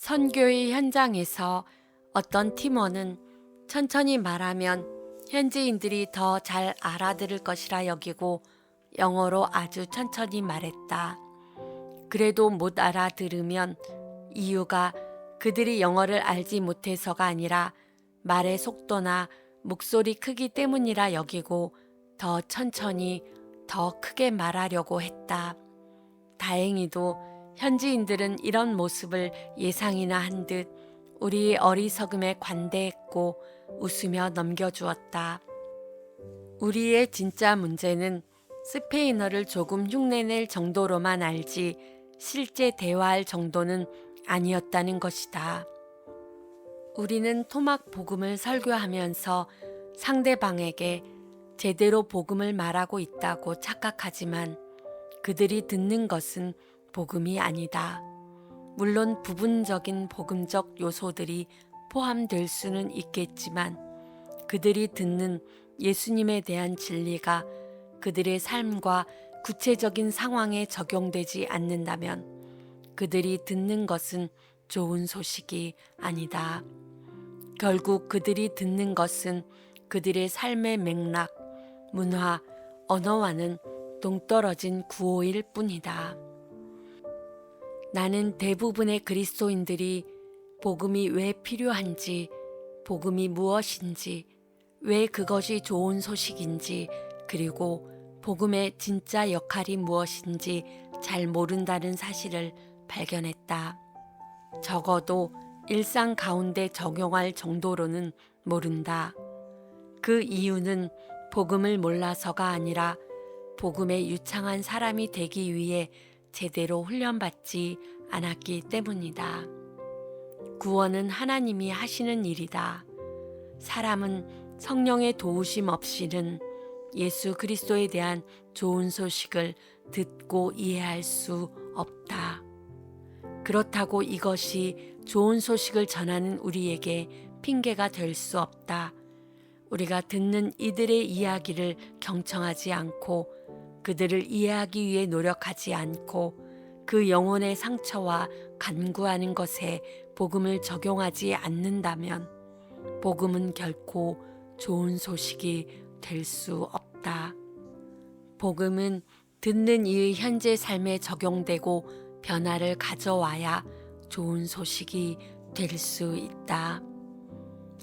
선교의 현장에서 어떤 팀원은 천천히 말하면 현지인들이 더 잘 알아들을 것이라 여기고 영어로 아주 천천히 말했다. 그래도 못 알아들으면 이유가 그들이 영어를 알지 못해서가 아니라 말의 속도나 목소리 크기 때문이라 여기고 더 천천히 더 크게 말하려고 했다. 다행히도 현지인들은 이런 모습을 예상이나 한 듯 우리의 어리석음에 관대했고 웃으며 넘겨주었다. 우리의 진짜 문제는 스페인어를 조금 흉내낼 정도로만 알지 실제 대화할 정도는 아니었다는 것이다. 우리는 토막 복음을 설교하면서 상대방에게 제대로 복음을 말하고 있다고 착각하지만 그들이 듣는 것은 복음이 아니다. 물론 부분적인 복음적 요소들이 포함될 수는 있겠지만 그들이 듣는 예수님에 대한 진리가 그들의 삶과 구체적인 상황에 적용되지 않는다면 그들이 듣는 것은 좋은 소식이 아니다. 결국 그들이 듣는 것은 그들의 삶의 맥락, 문화, 언어와는 동떨어진 구호일 뿐이다. 나는 대부분의 그리스도인들이 복음이 왜 필요한지, 복음이 무엇인지, 왜 그것이 좋은 소식인지, 그리고 복음의 진짜 역할이 무엇인지 잘 모른다는 사실을 발견했다. 적어도 일상 가운데 적용할 정도로는 모른다. 그 이유는 복음을 몰라서가 아니라 복음에 유창한 사람이 되기 위해 제대로 훈련받지 않았기 때문이다. 구원은 하나님이 하시는 일이다. 사람은 성령의 도우심 없이는 예수 그리스도에 대한 좋은 소식을 듣고 이해할 수 없다. 그렇다고 이것이 좋은 소식을 전하는 우리에게 핑계가 될 수 없다. 우리가 듣는 이들의 이야기를 경청하지 않고 그들을 이해하기 위해 노력하지 않고 그 영혼의 상처와 간구하는 것에 복음을 적용하지 않는다면 복음은 결코 좋은 소식이 될 수 없다. 복음은 듣는 이의 현재 삶에 적용되고 변화를 가져와야 좋은 소식이 될 수 있다.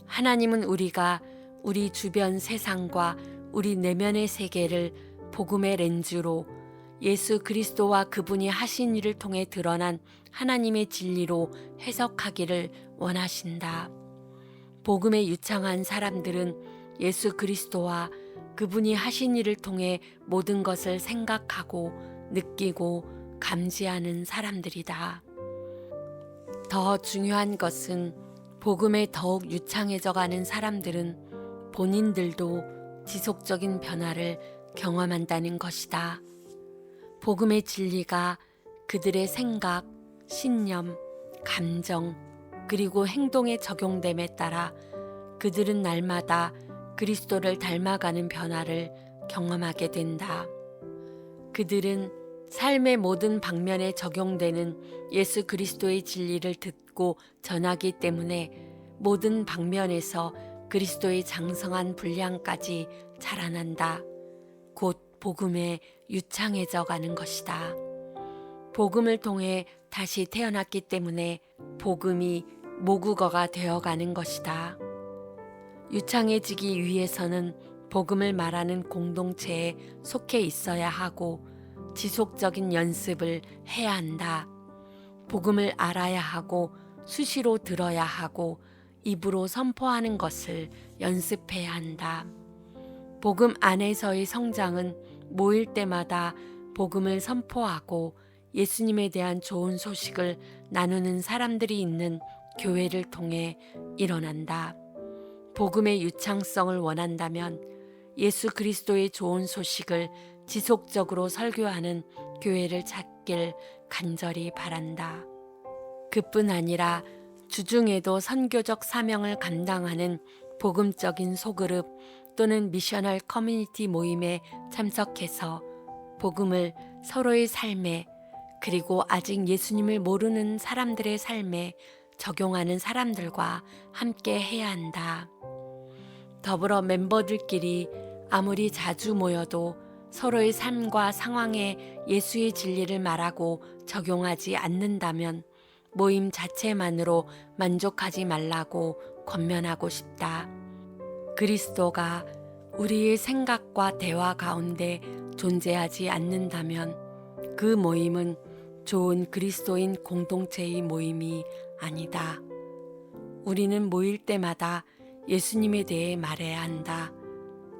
하나님은 우리가 우리 주변 세상과 우리 내면의 세계를 복음의 렌즈로 예수 그리스도와 그분이 하신 일을 통해 드러난 하나님의 진리로 해석하기를 원하신다. 복음에 유창한 사람들은 예수 그리스도와 그분이 하신 일을 통해 모든 것을 생각하고 느끼고 감지하는 사람들이다. 더 중요한 것은 복음에 더욱 유창해져 가는 사람들은 본인들도 지속적인 변화를 경험한다는 것이다. 복음의 진리가 그들의 생각, 신념, 감정, 그리고 행동에 적용됨에 따라 그들은 날마다 그리스도를 닮아가는 변화를 경험하게 된다. 그들은 삶의 모든 방면에 적용되는 예수 그리스도의 진리를 듣고 전하기 때문에 모든 방면에서 그리스도의 장성한 분량까지 자라난다. 곧 복음에 유창해져 가는 것이다. 복음을 통해 다시 태어났기 때문에 복음이 모국어가 되어가는 것이다. 유창해지기 위해서는 복음을 말하는 공동체에 속해 있어야 하고 지속적인 연습을 해야 한다. 복음을 알아야 하고 수시로 들어야 하고 입으로 선포하는 것을 연습해야 한다. 복음 안에서의 성장은 모일 때마다 복음을 선포하고 예수님에 대한 좋은 소식을 나누는 사람들이 있는 교회를 통해 일어난다. 복음의 유창성을 원한다면 예수 그리스도의 좋은 소식을 지속적으로 설교하는 교회를 찾길 간절히 바란다. 그뿐 아니라 주중에도 선교적 사명을 감당하는 복음적인 소그룹 또는 미셔널 커뮤니티 모임에 참석해서 복음을 서로의 삶에 그리고 아직 예수님을 모르는 사람들의 삶에 적용하는 사람들과 함께 해야 한다. 더불어 멤버들끼리 아무리 자주 모여도 서로의 삶과 상황에 예수의 진리를 말하고 적용하지 않는다면 모임 자체만으로 만족하지 말라고 권면하고 싶다. 그리스도가 우리의 생각과 대화 가운데 존재하지 않는다면 그 모임은 좋은 그리스도인 공동체의 모임이 아니다. 우리는 모일 때마다 예수님에 대해 말해야 한다.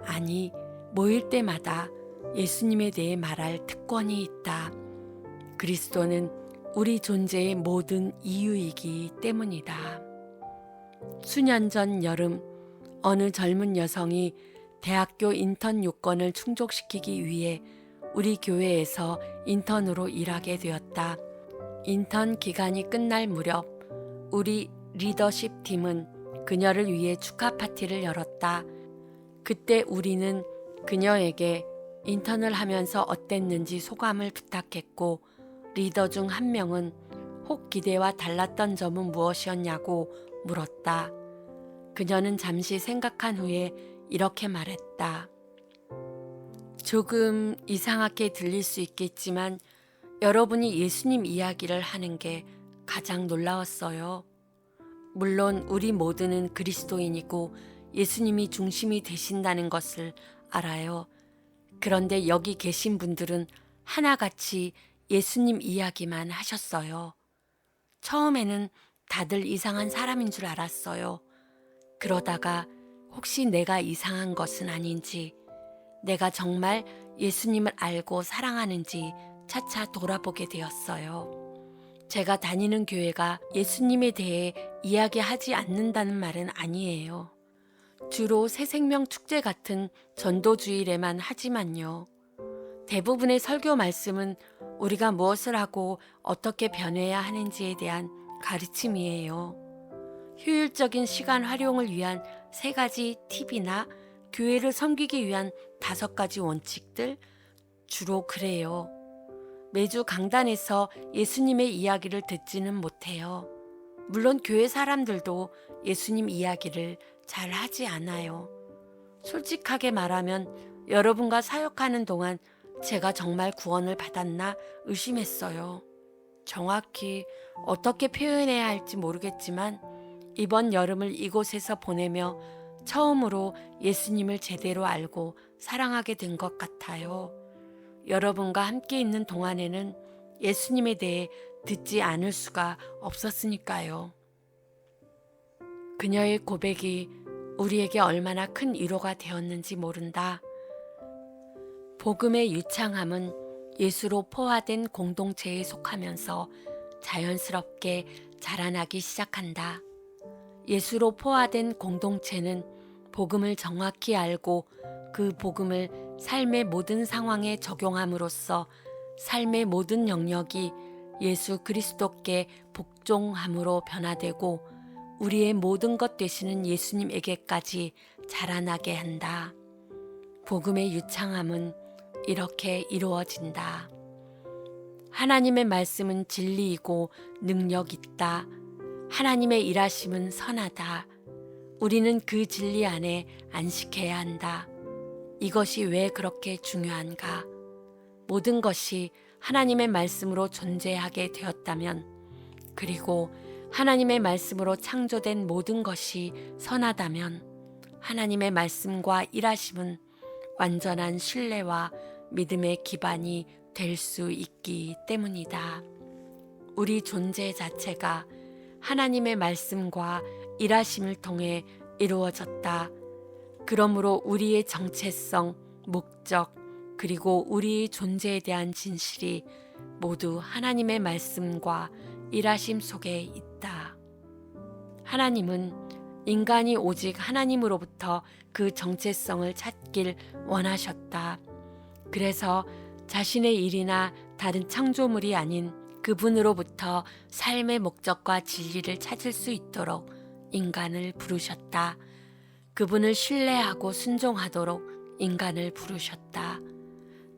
아니, 모일 때마다 예수님에 대해 말할 특권이 있다. 그리스도는 우리 존재의 모든 이유이기 때문이다. 수년 전 여름, 어느 젊은 여성이 대학교 인턴 요건을 충족시키기 위해 우리 교회에서 인턴으로 일하게 되었다. 인턴 기간이 끝날 무렵 우리 리더십 팀은 그녀를 위해 축하 파티를 열었다. 그때 우리는 그녀에게 인턴을 하면서 어땠는지 소감을 부탁했고, 리더 중 한 명은 혹 기대와 달랐던 점은 무엇이었냐고 물었다. 그녀는 잠시 생각한 후에 이렇게 말했다. 조금 이상하게 들릴 수 있겠지만 여러분이 예수님 이야기를 하는 게 가장 놀라웠어요. 물론 우리 모두는 그리스도인이고 예수님이 중심이 되신다는 것을 알아요. 그런데 여기 계신 분들은 하나같이 예수님 이야기만 하셨어요. 처음에는 다들 이상한 사람인 줄 알았어요. 그러다가 혹시 내가 이상한 것은 아닌지, 내가 정말 예수님을 알고 사랑하는지 차차 돌아보게 되었어요. 제가 다니는 교회가 예수님에 대해 이야기하지 않는다는 말은 아니에요. 주로 새생명 축제 같은 전도주일에만 하지만요. 대부분의 설교 말씀은 우리가 무엇을 하고 어떻게 변해야 하는지에 대한 가르침이에요. 효율적인 시간 활용을 위한 3가지 팁이나 교회를 섬기기 위한 5가지 원칙들, 주로 그래요. 매주 강단에서 예수님의 이야기를 듣지는 못해요. 물론 교회 사람들도 예수님 이야기를 잘 하지 않아요. 솔직하게 말하면 여러분과 사역하는 동안 제가 정말 구원을 받았나 의심했어요. 정확히 어떻게 표현해야 할지 모르겠지만 이번 여름을 이곳에서 보내며 처음으로 예수님을 제대로 알고 사랑하게 된 것 같아요. 여러분과 함께 있는 동안에는 예수님에 대해 듣지 않을 수가 없었으니까요. 그녀의 고백이 우리에게 얼마나 큰 위로가 되었는지 모른다. 복음의 유창함은 예수로 포화된 공동체에 속하면서 자연스럽게 자라나기 시작한다. 예수로 포화된 공동체는 복음을 정확히 알고 그 복음을 삶의 모든 상황에 적용함으로써 삶의 모든 영역이 예수 그리스도께 복종함으로 변화되고 우리의 모든 것 되시는 예수님에게까지 자라나게 한다. 복음의 유창함은 이렇게 이루어진다. 하나님의 말씀은 진리이고 능력 있다. 하나님의 일하심은 선하다. 우리는 그 진리 안에 안식해야 한다. 이것이 왜 그렇게 중요한가? 모든 것이 하나님의 말씀으로 존재하게 되었다면, 그리고 하나님의 말씀으로 창조된 모든 것이 선하다면 하나님의 말씀과 일하심은 완전한 신뢰와 믿음의 기반이 될 수 있기 때문이다. 우리 존재 자체가 하나님의 말씀과 일하심을 통해 이루어졌다. 그러므로 우리의 정체성, 목적, 그리고 우리의 존재에 대한 진실이 모두 하나님의 말씀과 일하심 속에 있다. 하나님은 인간이 오직 하나님으로부터 그 정체성을 찾길 원하셨다. 그래서 자신의 일이나 다른 창조물이 아닌 그분으로부터 삶의 목적과 진리를 찾을 수 있도록 인간을 부르셨다. 그분을 신뢰하고 순종하도록 인간을 부르셨다.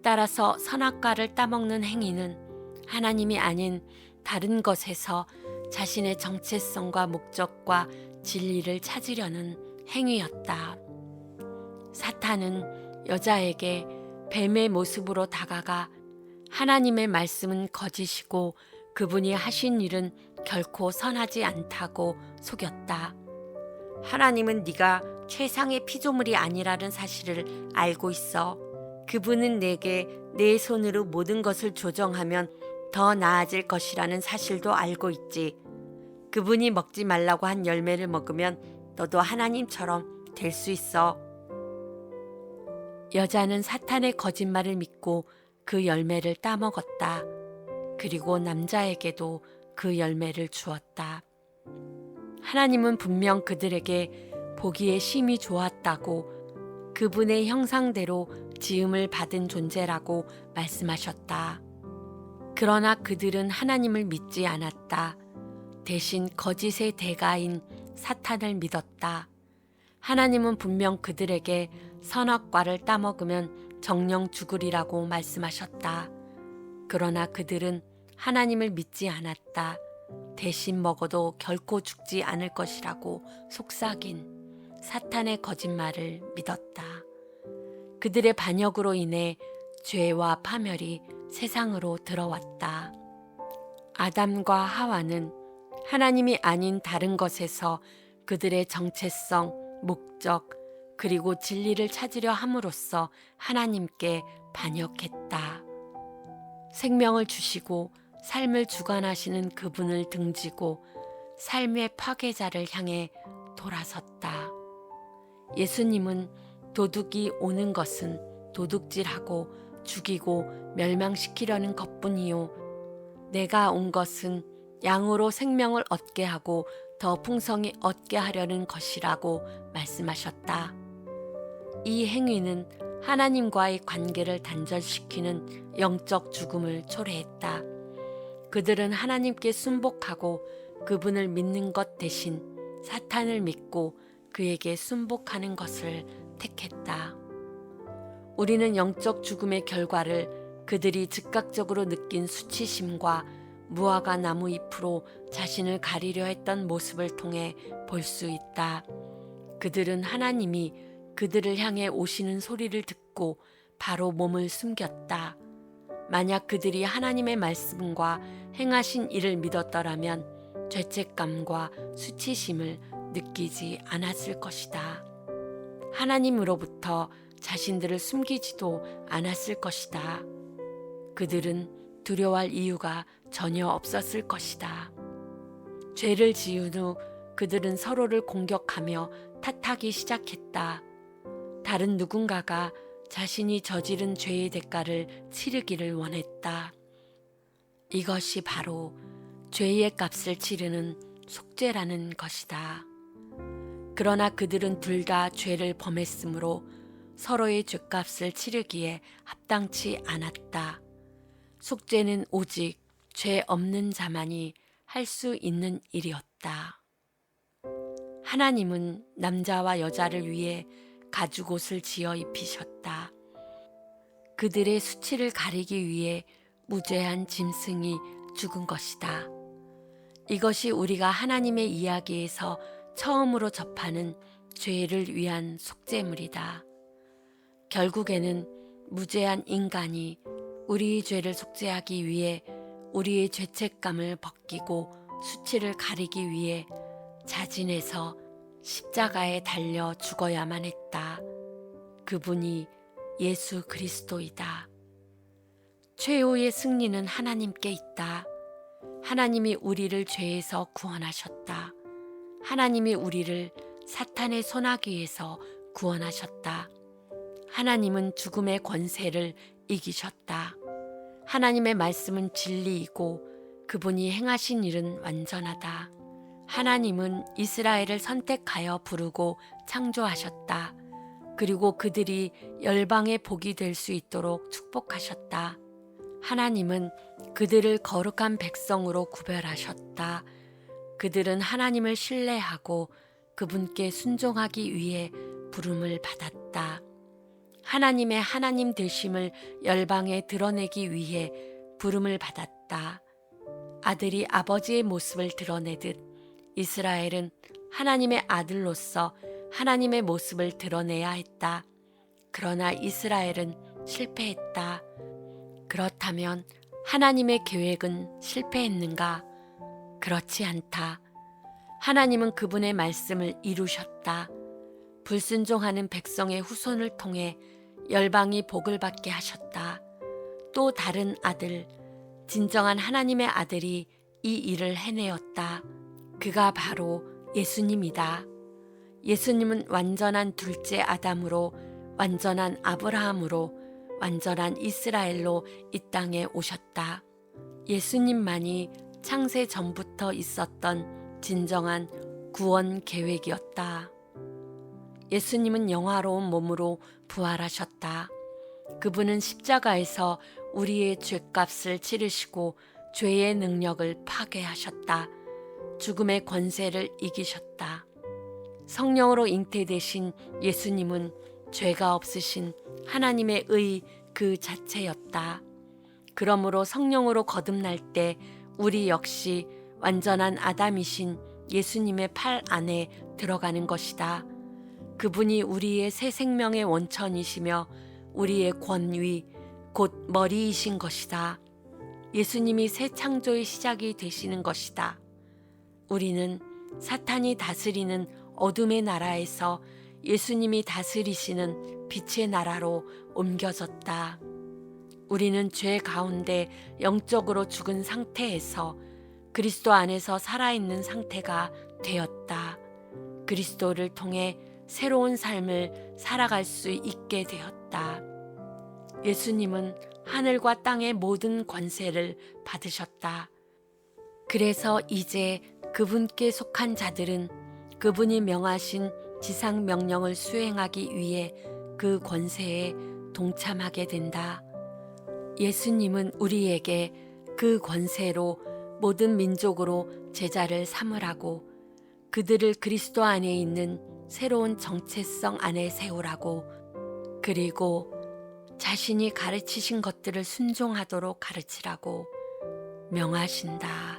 따라서 선악과를 따먹는 행위는 하나님이 아닌 다른 것에서 자신의 정체성과 목적과 진리를 찾으려는 행위였다. 사탄은 여자에게 뱀의 모습으로 다가가 하나님의 말씀은 거짓이고 그분이 하신 일은 결코 선하지 않다고 속였다. 하나님은 네가 최상의 피조물이 아니라는 사실을 알고 있어. 그분은 내게 내 손으로 모든 것을 조정하면 더 나아질 것이라는 사실도 알고 있지. 그분이 먹지 말라고 한 열매를 먹으면 너도 하나님처럼 될 수 있어. 여자는 사탄의 거짓말을 믿고 그 열매를 따먹었다. 그리고 남자에게도 그 열매를 주었다. 하나님은 분명 그들에게 보기에 심히 좋았다고, 그분의 형상대로 지음을 받은 존재라고 말씀하셨다. 그러나 그들은 하나님을 믿지 않았다. 대신 거짓의 대가인 사탄을 믿었다. 하나님은 분명 그들에게 선악과를 따먹으면 정령 죽으리라고 말씀하셨다. 그러나 그들은 하나님을 믿지 않았다. 대신 먹어도 결코 죽지 않을 것이라고 속삭인 사탄의 거짓말을 믿었다. 그들의 반역으로 인해 죄와 파멸이 세상으로 들어왔다. 아담과 하와는 하나님이 아닌 다른 것에서 그들의 정체성, 목적, 그리고 진리를 찾으려 함으로써 하나님께 반역했다. 생명을 주시고 삶을 주관하시는 그분을 등지고 삶의 파괴자를 향해 돌아섰다. 예수님은 도둑이 오는 것은 도둑질하고 죽이고 멸망시키려는 것뿐이요, 내가 온 것은 양으로 생명을 얻게 하고 더 풍성히 얻게 하려는 것이라고 말씀하셨다. 이 행위는 하나님과의 관계를 단절시키는 영적 죽음을 초래했다. 그들은 하나님께 순복하고 그분을 믿는 것 대신 사탄을 믿고 그에게 순복하는 것을 택했다. 우리는 영적 죽음의 결과를 그들이 즉각적으로 느낀 수치심과 무화과 나무 잎으로 자신을 가리려 했던 모습을 통해 볼 수 있다. 그들은 하나님이 그들을 향해 오시는 소리를 듣고 바로 몸을 숨겼다. 만약 그들이 하나님의 말씀과 행하신 일을 믿었더라면 죄책감과 수치심을 느끼지 않았을 것이다. 하나님으로부터 자신들을 숨기지도 않았을 것이다. 그들은 두려워할 이유가 전혀 없었을 것이다. 죄를 지은 후 그들은 서로를 공격하며 탓하기 시작했다. 다른 누군가가 자신이 저지른 죄의 대가를 치르기를 원했다. 이것이 바로 죄의 값을 치르는 속죄라는 것이다. 그러나 그들은 둘 다 죄를 범했으므로 서로의 죄값을 치르기에 합당치 않았다. 속죄는 오직 죄 없는 자만이 할 수 있는 일이었다. 하나님은 남자와 여자를 위해 가죽옷을 지어 입히셨다. 그들의 수치를 가리기 위해 무죄한 짐승이 죽은 것이다. 이것이 우리가 하나님의 이야기에서 처음으로 접하는 죄를 위한 속죄물이다. 결국에는 무죄한 인간이 우리의 죄를 속죄하기 위해 우리의 죄책감을 벗기고 수치를 가리기 위해 자진해서 십자가에 달려 죽어야만 했다. 그분이 예수 그리스도이다. 최후의 승리는 하나님께 있다. 하나님이 우리를 죄에서 구원하셨다. 하나님이 우리를 사탄의 손아귀에서 구원하셨다. 하나님은 죽음의 권세를 이기셨다. 하나님의 말씀은 진리이고 그분이 행하신 일은 완전하다. 하나님은 이스라엘을 선택하여 부르고 창조하셨다. 그리고 그들이 열방의 복이 될 수 있도록 축복하셨다. 하나님은 그들을 거룩한 백성으로 구별하셨다. 그들은 하나님을 신뢰하고 그분께 순종하기 위해 부름을 받았다. 하나님의 하나님 되심을 열방에 드러내기 위해 부름을 받았다. 아들이 아버지의 모습을 드러내듯 이스라엘은 하나님의 아들로서 하나님의 모습을 드러내야 했다. 그러나 이스라엘은 실패했다. 그렇다면 하나님의 계획은 실패했는가? 그렇지 않다. 하나님은 그분의 말씀을 이루셨다. 불순종하는 백성의 후손을 통해 열방이 복을 받게 하셨다. 또 다른 아들, 진정한 하나님의 아들이 이 일을 해내었다. 그가 바로 예수님이다. 예수님은 완전한 둘째 아담으로, 완전한 아브라함으로, 완전한 이스라엘로 이 땅에 오셨다. 예수님만이 창세 전부터 있었던 진정한 구원 계획이었다. 예수님은 영화로운 몸으로 부활하셨다. 그분은 십자가에서 우리의 죄값을 치르시고 죄의 능력을 파괴하셨다. 죽음의 권세를 이기셨다. 성령으로 잉태되신 예수님은 죄가 없으신 하나님의 의 그 자체였다. 그러므로 성령으로 거듭날 때 우리 역시 완전한 아담이신 예수님의 팔 안에 들어가는 것이다. 그분이 우리의 새 생명의 원천이시며 우리의 권위, 곧 머리이신 것이다. 예수님이 새 창조의 시작이 되시는 것이다. 우리는 사탄이 다스리는 어둠의 나라에서 예수님이 다스리시는 빛의 나라로 옮겨졌다. 우리는 죄 가운데 영적으로 죽은 상태에서 그리스도 안에서 살아있는 상태가 되었다. 그리스도를 통해 새로운 삶을 살아갈 수 있게 되었다. 예수님은 하늘과 땅의 모든 권세를 받으셨다. 그래서 이제 그분께 속한 자들은 그분이 명하신 지상 명령을 수행하기 위해 그 권세에 동참하게 된다. 예수님은 우리에게 그 권세로 모든 민족으로 제자를 삼으라고, 그들을 그리스도 안에 있는 새로운 정체성 안에 세우라고, 그리고 자신이 가르치신 것들을 순종하도록 가르치라고 명하신다.